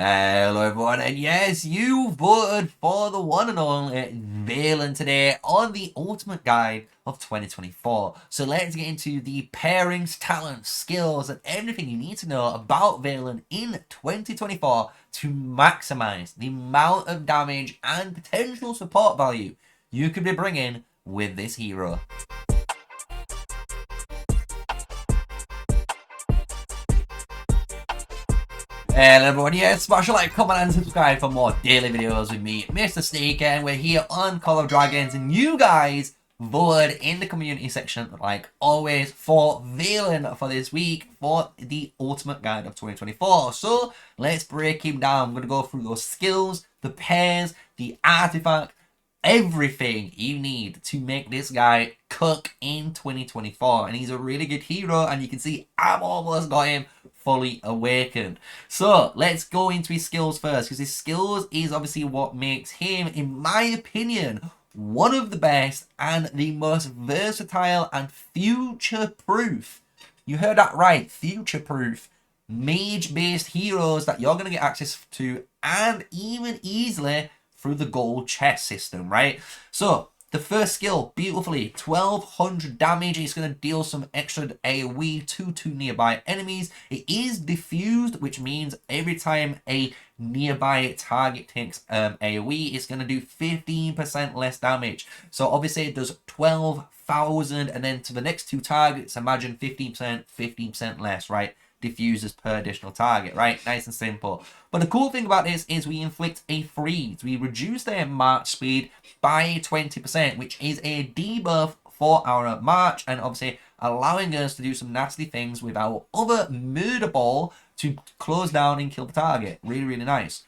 Hello everyone, and yes, you voted for the one and only Velyn today on the Ultimate Guide of 2024. So let's get into the pairings, talents, skills, and everything you need to know about Velyn in 2024 to maximize the amount of damage and potential support value you could be bringing with this hero. Hello everyone, yes, smash a like, comment and subscribe for more daily videos with me, MrSneakyy, and we're here on Call of Dragons, and you guys voted in the community section, like always, for Velyn for this week for the Ultimate Guide of 2024. So, let's break him down. I'm going to go through those skills, the pairs, the artifact, everything you need to make this guy cook in 2024. And he's a really good hero, and you can see I've almost got him fully awakened. So let's go into his skills first, because his skills is obviously what makes him, in my opinion, one of the best and the most versatile and future-proof. You heard that right, future-proof mage-based heroes that you're going to get access to, and even easily through the gold chest system, right? So the first skill, beautifully, 1200 damage. It's going to deal some extra AoE to nearby enemies. It is diffused, which means every time a nearby target takes AoE, it's going to do 15% less damage. So obviously it does 12,000, and then to the next two targets, imagine 15%, 15% less, right? Diffuses per additional target, right? Nice and simple. But the cool thing about this is we inflict a freeze. We reduce their march speed by 20%, which is a debuff for our march, and obviously allowing us to do some nasty things with our other murder ball to close down and kill the target. Really, really nice.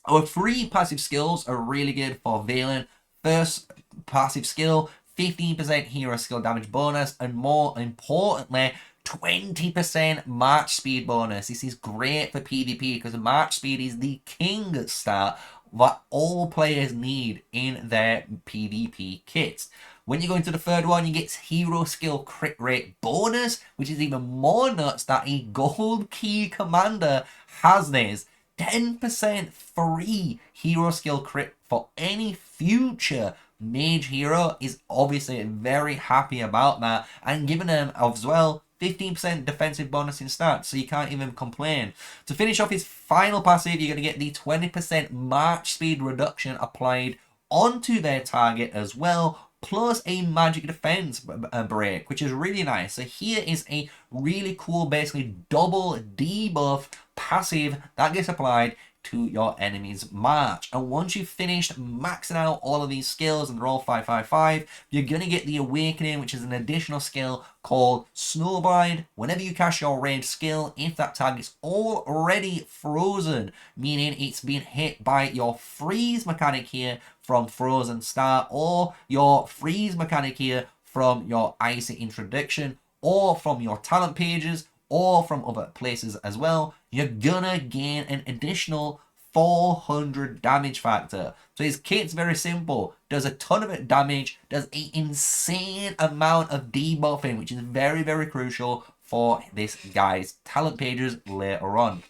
Our three passive skills are really good for Velyn. First passive skill, 15% hero skill damage bonus, and more importantly, 20% march speed bonus. This is great for PvP because march speed is the king stat that all players need in their PvP kits. When you go into the third one, you get hero skill crit rate bonus, which is even more nuts that a gold key commander has this. 10% free hero skill crit for any future mage hero is obviously very happy about that, and giving them as well 15% defensive bonus in stats, so you can't even complain. To finish off his final passive, you're going to get the 20% march speed reduction applied onto their target as well, plus a magic defense break, which is really nice. So here is a really cool, basically double debuff passive that gets applied to your enemy's march. And once you've finished maxing out all of these skills, and they're all 555, you're going to get the Awakening, which is an additional skill called Snowblind. Whenever you cast your ranged skill, if that target's already frozen, meaning it's been hit by your freeze mechanic here from Frozen Start, or your freeze mechanic here from your Icy Introduction, or from your talent pages, or from other places as well, you're gonna gain an additional 400 damage factor. So his kit's very simple, does a ton of damage, does an insane amount of debuffing, which is very, very crucial for this guy's talent pages later on.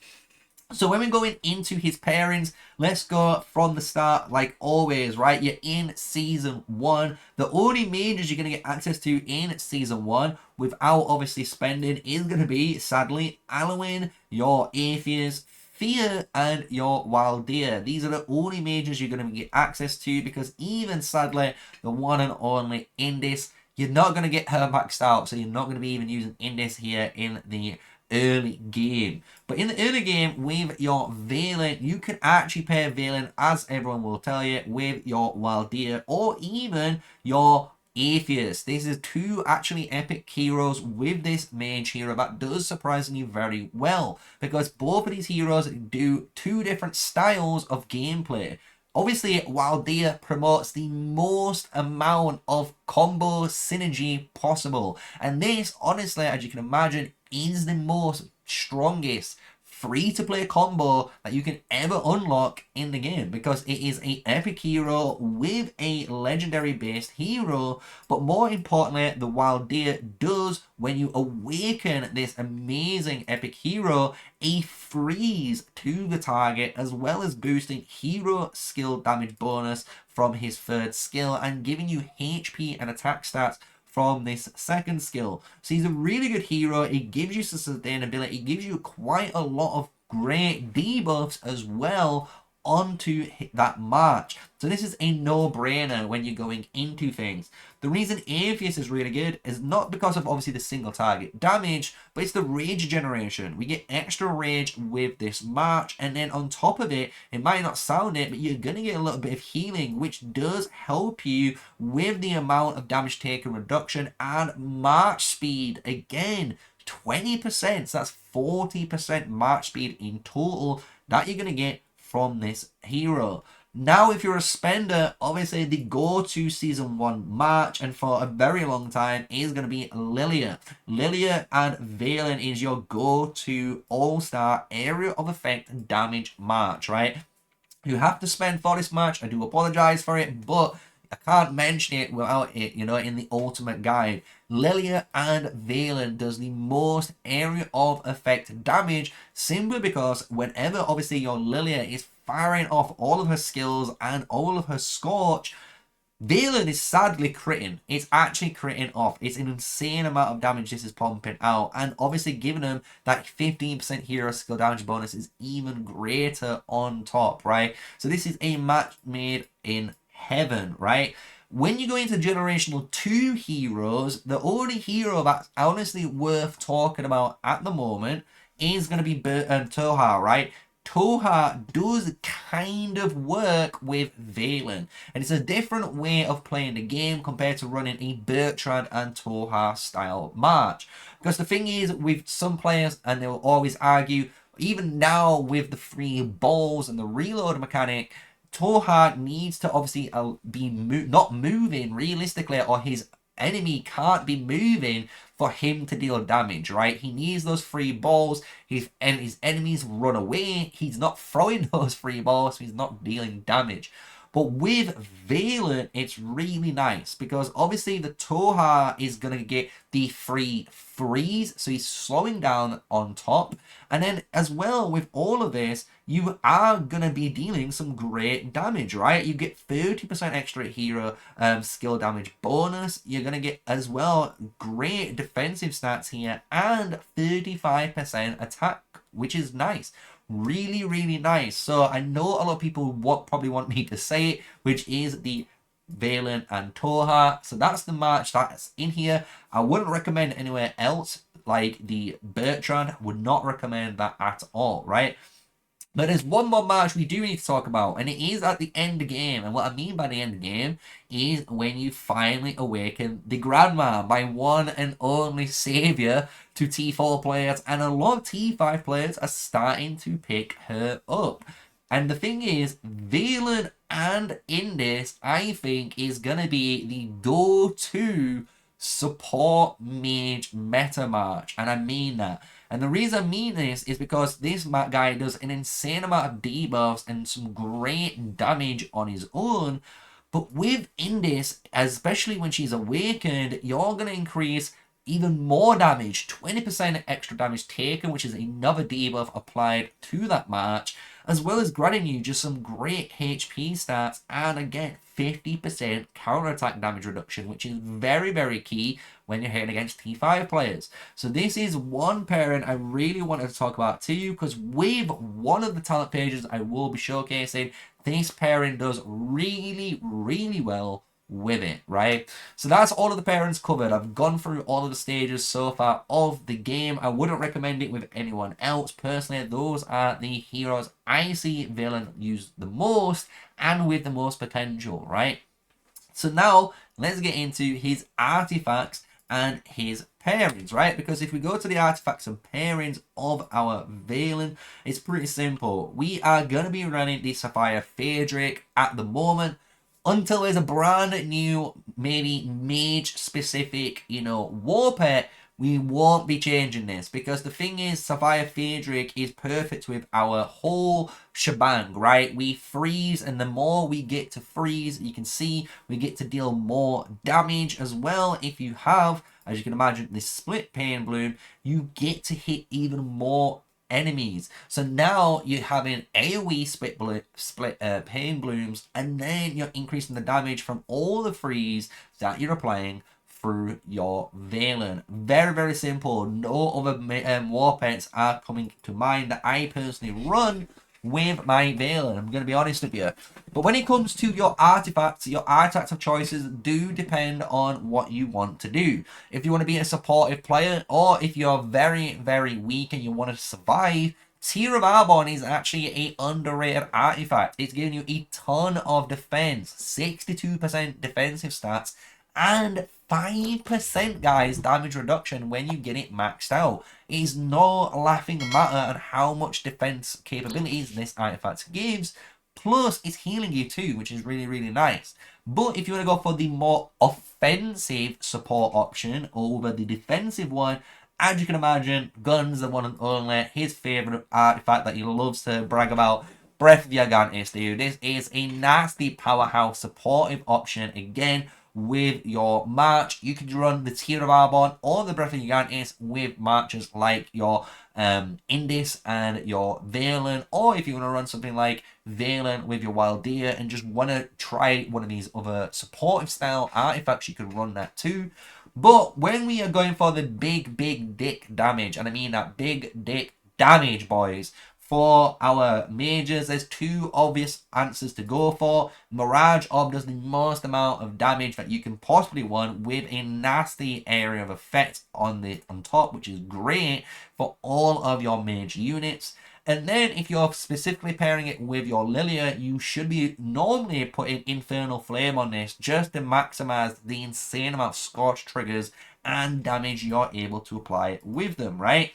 So when we're going into his pairings, let's go from the start like always, right? You're in Season 1. The only mages you're going to get access to in Season 1 without obviously spending is going to be, sadly, Alwyn, your Atheist, Fear, and your Wildeer. These are the only mages you're going to get access to, because even, sadly, the one and only Indis, you're not going to get her maxed out, so you're not going to be even using Indis here in the early game. But in the early game with your Velyn, you can actually pair Velyn, as everyone will tell you, with your Wildeer or even your Atheist. These are two actually epic heroes with this mage hero that does surprisingly very well, because both of these heroes do two different styles of gameplay. Obviously, Wildeer promotes the most amount of combo synergy possible, and this, honestly, as you can imagine, is the most strongest free-to-play combo that you can ever unlock in the game, because it is an epic hero with a legendary based hero. But more importantly, the Wild Deer does, when you awaken this amazing epic hero, a freeze to the target, as well as boosting hero skill damage bonus from his third skill and giving you HP and attack stats from this second skill. So he's a really good hero. It gives you some sustainability. It gives you quite a lot of great debuffs as well onto that march. So this is a no-brainer when you're going into things. The reason Atheist is really good is not because of obviously the single target damage, but it's the rage generation. We get extra rage with this march, and then on top of it, it might not sound it, but you're gonna get a little bit of healing, which does help you with the amount of damage taken reduction and march speed. Again, 20%, so that's 40% march speed in total that you're gonna get from this hero. Now, if you're a spender, obviously the go-to Season 1 March, and for a very long time, is going to be Lilia. Lilia and Velyn is your go-to all-star area of effect damage March, right? You have to spend for this match. I do apologize for it, but I can't mention it without it, you know, in the ultimate guide. Lilia and Velyn does the most area of effect damage, simply because whenever obviously your Lilia is firing off all of her skills and all of her scorch, Velyn is sadly critting. It's actually critting off. It's an insane amount of damage this is pumping out. And obviously giving them that 15% hero skill damage bonus is even greater on top, right? So this is a match made in heaven, right? When you go into generational 2 heroes, the only hero that's honestly worth talking about at the moment is going to be Toha, right? Toha does kind of work with Velyn, and it's a different way of playing the game compared to running a Bertrand and Toha style march. Because the thing is, with some players, and they'll always argue, even now with the free balls and the reload mechanic, Toha needs to obviously be not moving realistically, or his enemy can't be moving for him to deal damage, right? He needs those free balls. His enemies run away. He's not throwing those free balls, so he's not dealing damage. But with Velyn, it's really nice, because obviously the Toha is going to get the free freeze, so he's slowing down on top. And then as well, with all of this, you are going to be dealing some great damage, right? You get 30% extra hero skill damage bonus. You're going to get as well great defensive stats here, and 35% attack, which is nice. Really, really nice. So I know a lot of people probably want me to say it, which is the Velyn and Toha. So that's the match that's in here. I wouldn't recommend anywhere else, like the Bertrand. Would not recommend that at all, right? But there's one more match we do need to talk about, and it is at the end game. And what I mean by the end game is when you finally awaken the Grandma, my one and only savior to T4 players, and a lot of T5 players are starting to pick her up. And the thing is, Velyn and Indis, I think, is going to be the go-to support mage meta march, and I mean that. And the reason I mean this is because this guy does an insane amount of debuffs and some great damage on his own. But with Indis, especially when she's awakened, you're going to increase even more damage. 20% extra damage taken, which is another debuff applied to that march, as well as granting you just some great HP stats, and again, 50% counterattack damage reduction, which is very, very key when you're hitting against T5 players. So this is one pairing I really wanted to talk about to you, because with one of the talent pages I will be showcasing, this pairing does really, really well with it, right? So that's all of the pairings covered. I've gone through all of the stages so far of the game. I wouldn't recommend it with anyone else. Personally, those are the heroes I see Velyn use the most and with the most potential, right? So now let's get into his artifacts and his pairings, right? Because if we go to the artifacts and pairings of our Velyn, it's pretty simple. We are going to be running the Sapphire Phaedric at the moment, until there's a brand new, maybe mage specific, you know, war pet we won't be changing this, because the thing is, Sapphire Phaedric is perfect with our whole shebang, right? We freeze, and the more we get to freeze, you can see we get to deal more damage as well. If you have, as you can imagine, this split Pain Bloom, you get to hit even more enemies. So now you're having AoE split Pain Blooms, and then you're increasing the damage from all the freeze that you're applying through your Velyn. Very, very simple. No other war pets are coming to mind that I personally run with my Velyn. I'm going to be honest with you. But when it comes to your artifacts of choices do depend on what you want to do. If you want to be a supportive player, or if you're very, very weak and you want to survive, Tear of Arbonne is actually a underrated artifact. It's giving you a ton of defense, 62% defensive stats, and 5%, guys, damage reduction when you get it maxed out. It is no laughing matter on how much defense capabilities this artifact gives. Plus, it's healing you too, which is really, really nice. But if you want to go for the more offensive support option over the defensive one, as you can imagine, Gun's the one and only, his favourite artifact that he loves to brag about. Breath of Gigantis, dude. This is a nasty powerhouse supportive option. Again, with your March, you can run the Tear of Arbonne or the Breath of Gigantis with marches like your Indis and your Velyn, or if you want to run something like Velyn with your Wild Deer and just want to try one of these other supportive style artifacts, you could run that too. But when we are going for the big dick damage, and I mean that big dick damage, boys, for our mages, there's two obvious answers to go for. Mirage Orb does the most amount of damage that you can possibly want, with a nasty area of effect on top, which is great for all of your mage units. And then if you're specifically pairing it with your Lilia, you should be normally putting Infernal Flame on this just to maximize the insane amount of Scorch triggers and damage you're able to apply with them, right?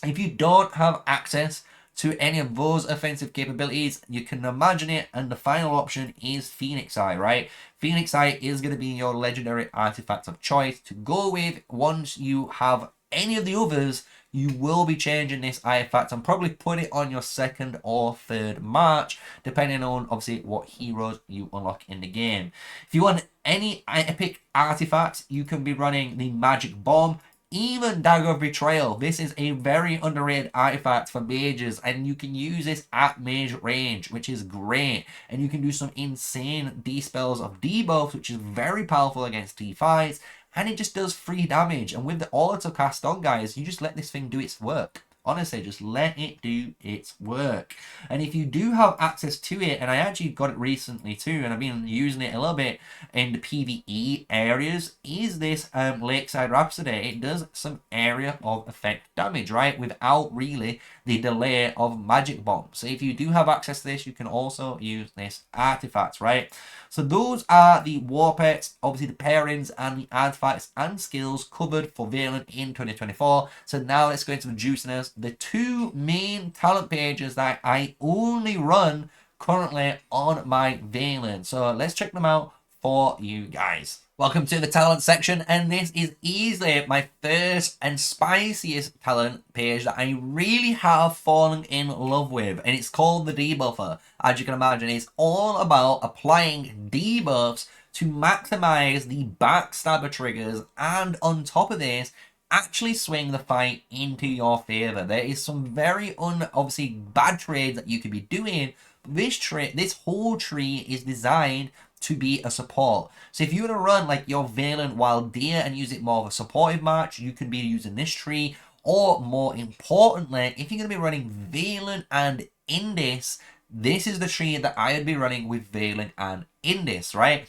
If you don't have access to any of those offensive capabilities, you can imagine it, and the final option is Phoenix Eye, right? Phoenix Eye is going to be your legendary artifact of choice to go with. Once you have any of the others, you will be changing this artifact and probably put it on your second or third march, depending on obviously what heroes you unlock in the game. If you want any epic artifacts, you can be running the Magic Bomb. Even Dagger of Betrayal. This is a very underrated artifact for mages, and you can use this at mage range, which is great. And you can do some insane D-spells of debuffs, which is very powerful against T5s, and it just does free damage. And with the auto cast on, guys, you just let this thing do its work. Honestly, just let it do its work. And if you do have access to it, and I actually got it recently too, and I've been using it a little bit in the PvE areas, is this Lakeside Rhapsody. It does some area of effect damage, right? Without really the delay of Magic Bomb. So if you do have access to this, you can also use this artifact, right? So those are the war pets, obviously the pairings and the artifacts and skills covered for Velyn in 2024. So now let's go into the juiciness. The two main talent pages that I only run currently on my Velyn. So let's check them out for you guys. Welcome to the talent section, and this is easily my first and spiciest talent page that I really have fallen in love with, and it's called the Debuffer. As you can imagine, it's all about applying debuffs to maximize the backstabber triggers, and on top of this, actually swing the fight into your favor. There is some very obviously bad trades that you could be doing. This whole tree is designed to be a support. So if you want to run like your Velyn Wild Deer and use it more of a supportive march, you can be using this tree. Or more importantly, if you're going to be running Velyn and Indis, this is the tree that I would be running with Velyn and Indis, right?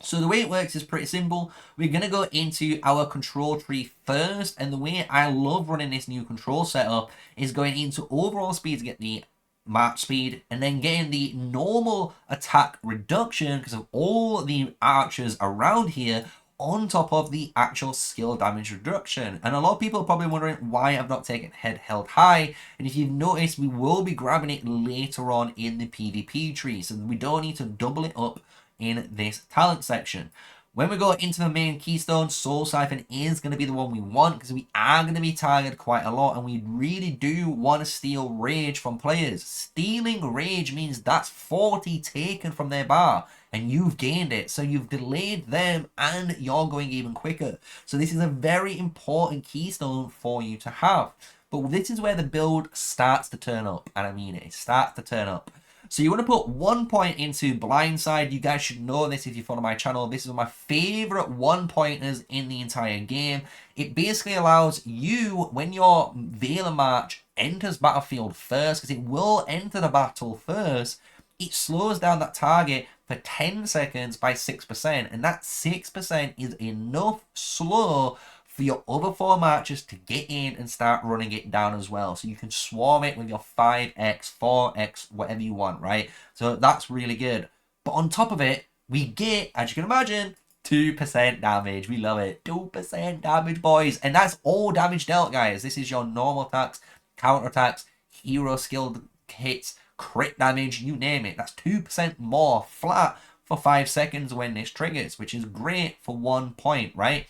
So the way it works is pretty simple. We're going to go into our control tree first, and the way I love running this new control setup is going into overall speed to get the march speed, and then getting the normal attack reduction because of all the archers around here, on top of the actual skill damage reduction. And a lot of people are probably wondering why I've not taken head held high, and if you've noticed, we will be grabbing it later on in the PvP tree, so we don't need to double it up in this talent section. When we go into the main keystone, Soul Siphon is going to be the one we want because we are going to be targeted quite a lot and we really do want to steal Rage from players. Stealing Rage means that's 40 taken from their bar and you've gained it. So you've delayed them and you're going even quicker. So this is a very important keystone for you to have. But this is where the build starts to turn up, and I mean it starts to turn up. So you want to put 1 point into Blindside. You guys should know this if you follow my channel. This is my favorite 1-pointers in the entire game. It basically allows you, when your Velyn March enters battlefield first, because it will enter the battle first, it slows down that target for 10 seconds by 6%. And that 6% is enough slow for your other 4 marches to get in and start running it down as well. So you can swarm it with your 5x, 4x, whatever you want, right? So that's really good. But on top of it, we get, as you can imagine, 2% damage. We love it. 2% damage, boys. And that's all damage dealt, guys. This is your normal attacks, counter attacks, hero skill hits, crit damage, you name it. That's 2% more flat for 5 seconds when this triggers, which is great for 1 point, right?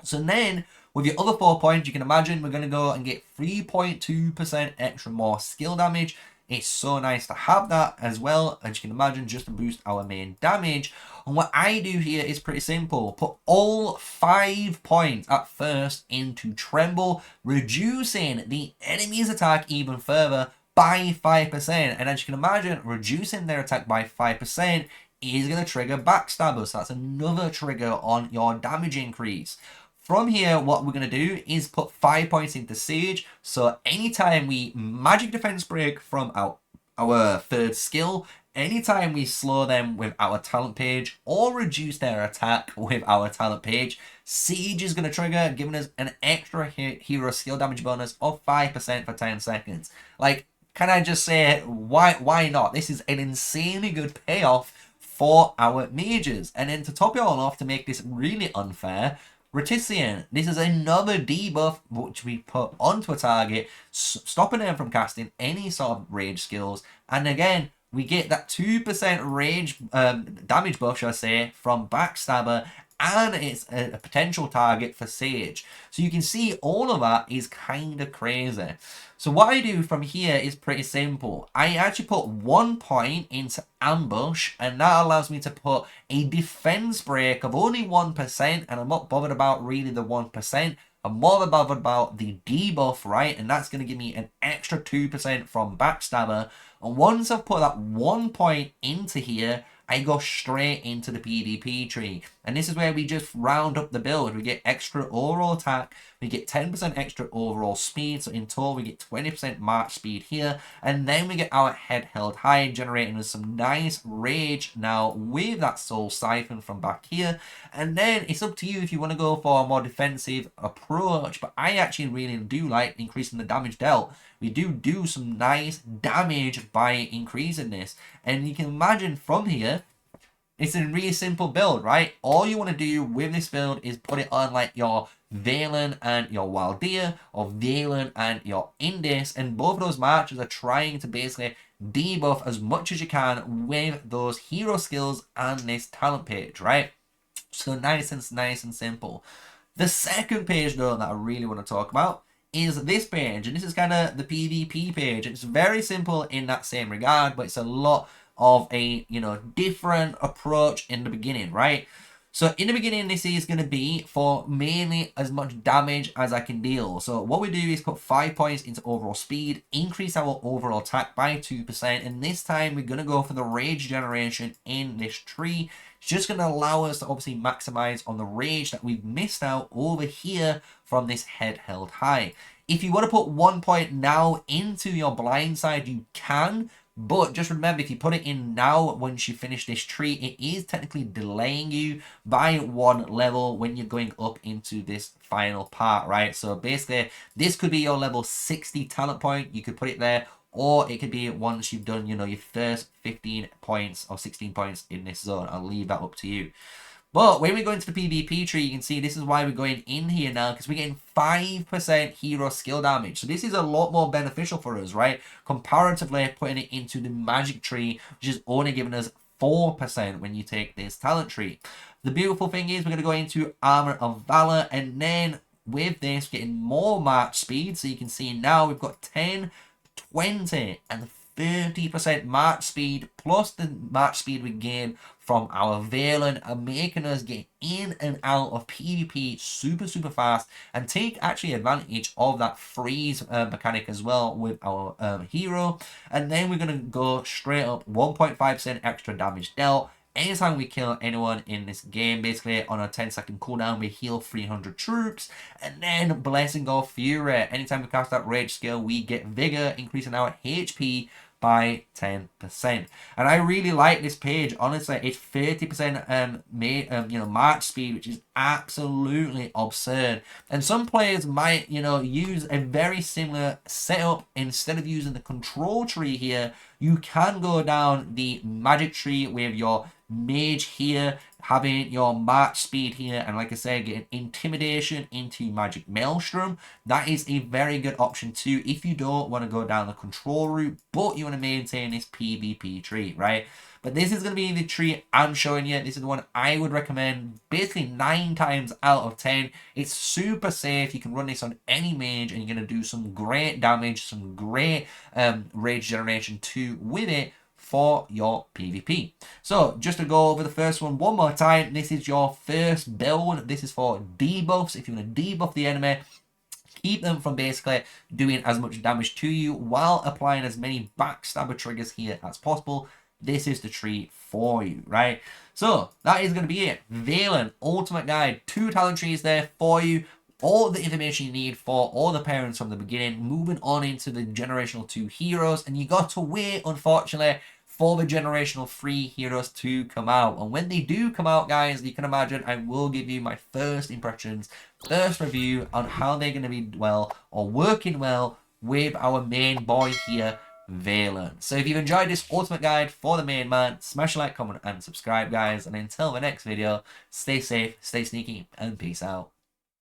So then, with your other 4 points, you can imagine we're going to go and get 3.2% extra more skill damage. It's so nice to have that as well, as you can imagine, just to boost our main damage. And what I do here is pretty simple. Put all 5 points at first into Tremble, reducing the enemy's attack even further by 5%. And as you can imagine, reducing their attack by 5% is going to trigger Backstabber. So that's another trigger on your damage increase. From here, what we're going to do is put 5 points into Sage. So anytime we magic defense break from our third skill, anytime we slow them with our talent page or reduce their attack with our talent page, Sage is going to trigger, giving us an extra hero skill damage bonus of 5% for 10 seconds. Like, can I just say, why not? This is an insanely good payoff for our mages. And then to top it all off, to make this really unfair, Retician, this is another debuff which we put onto a target, stopping them from casting any sort of rage skills. And again, we get that 2% rage damage buff, shall I say, from Backstabber, and it's a potential target for Sage. So you can see all of that is kind of crazy. So what I do from here is pretty simple. I actually put 1 point into Ambush, and that allows me to put a defense break of only 1%, and I'm not bothered about really the 1%. I'm more bothered about the debuff, right? And that's going to give me an extra 2% from Backstabber. And once I've put that 1 point into here, I go straight into the PvP tree. And this is where we just round up the build. We get extra overall attack, we get 10% extra overall speed, so in total we get 20% march speed here, and then we get our head held high, generating us some nice rage now with that soul siphon from back here. And then it's up to you if you want to go for a more defensive approach, but I actually really do like increasing the damage dealt. We do some nice damage by increasing this, and you can imagine from here, it's a really simple build, right? All you want to do with this build is put it on like your Velyn and your Waldeer, or Velyn and your Indis, and both of those marches are trying to basically debuff as much as you can with those hero skills and this talent page, right? So nice and simple. The second page though that I really want to talk about is this page, and this is kind of the PvP page. It's very simple in that same regard, but it's a lot of a, you know, different approach in the beginning, right? So in the beginning, this is going to be for mainly as much damage as I can deal. So what we do is put 5 points into overall speed, increase our overall attack by 2%, and this time we're going to go for the rage generation in this tree. It's just going to allow us to obviously maximize on the rage that we've missed out over here from this head held high. If you want to put 1 point now into your blind side, you can. But just remember, if you put it in now, once you finish this tree, it is technically delaying you by 1 level when you're going up into this final part, right? So basically, this could be your level 60 talent point. You could put it there, or it could be once you've done, you know, your first 15 points or 16 points in this zone. I'll leave that up to you. But when we go into the PvP tree, you can see this is why we're going in here now, because we're getting 5% hero skill damage. So this is a lot more beneficial for us, right? Comparatively, putting it into the magic tree, which is only giving us 4% when you take this talent tree. The beautiful thing is we're going to go into Armor of Valor, and then with this, getting more march speed. So you can see now we've got 10, 20, and 30% march speed, plus the march speed we gain from our Velyn, are making us get in and out of PvP super fast, and take actually advantage of that freeze mechanic as well with our hero. And then we're going to go straight up 1.5% extra damage dealt. Anytime we kill anyone in this game, basically on a 10-second cooldown, we heal 300 troops. And then Blessing of Fury. Anytime we cast that Rage skill, we get Vigor, increasing our HP by 10%. And I really like this page. Honestly, it's 30% march speed, which is absolutely absurd. And some players might, use a very similar setup. Instead of using the control tree here, you can go down the magic tree with your mage here, having your march speed here, and like I said, getting intimidation into magic maelstrom. That is a very good option too if you don't want to go down the control route, but you want to maintain this PvP tree, right? But this is going to be the tree I'm showing you. This is the one I would recommend basically 9 times out of 10. It's super safe. You can run this on any mage and you're going to do some great damage, some great rage generation too with it for your PvP. So just to go over the first one more time, this is your first build. This is for debuffs. If you want to debuff the enemy, keep them from basically doing as much damage to you while applying as many backstabber triggers here as possible, this is the tree for you, right? So that is going to be it. Velyn Ultimate Guide, 2 talent trees there for you. All the information you need for all the pairings from the beginning, moving on into the generational 2 heroes, and you got to wait, unfortunately, for the generational 3 heroes to come out. And when they do come out, guys, you can imagine I will give you my first impressions, first review on how they're going to be working well with our main boy here, Velyn. So if you've enjoyed this ultimate guide for the main man, smash a like, comment, and subscribe, guys. And until the next video, stay safe, stay sneaky, and peace out.